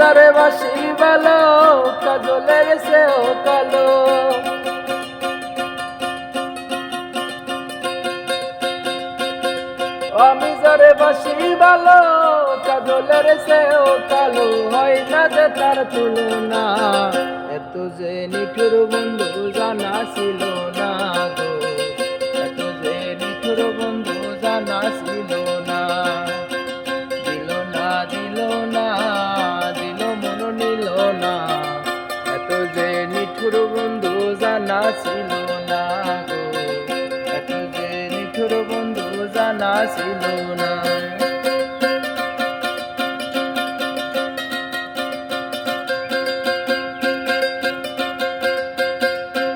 যারে বাসি ভালো কাজলের সেও কালো। আমি যারে বাসি ভালো কাজলের সেও কালো, হয় না যে তার তুলনা। এত যে নিঠুর বন্ধু জানা ছিল না গো, এত যে নিঠুর বন্ধু জানা ছিল না। দিল না দিল না দিল মন নিল না, এত যে নিঠুর বন্ধু জানা ছিল না গো, এত যে নিঠুর বন্ধু জানা ছিল না।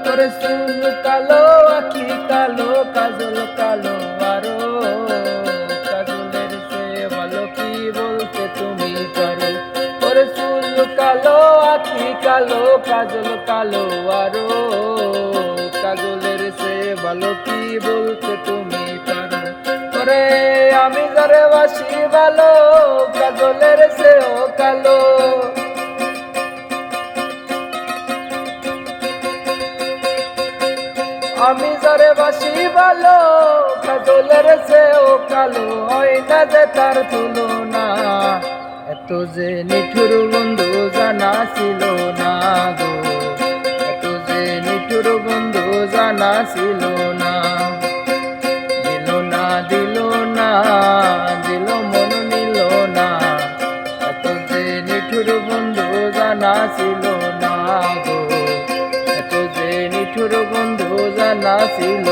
ওরে চুল কালো আখি কালো কাজল কালো আরো, কাজলের চেয়ে ভালো কি বলতে তুমি পারো। ওরে চুল কালো আখি কালো কাজল কালো আরো, কাজলের চেয়ে ভালো কি বলতে তুমি পারো। ওরে আমি যারে বাসি ভালো কাজলের চেয়েও কালো। আমি যারে বাসি ভালো কাজলের চেয়েও কালো, হয় না যে তার তুলনা। এত যে নিঠুর বন্ধু জানা ছিল না গো, এত যে নিঠুর বন্ধু জানা ছিল না। দিল না দিল না দিল মন নিল না, এত যে নিঠুর বন্ধু জানা ছিল না গো, এত যে নিঠুর বন্ধু জানা ছিল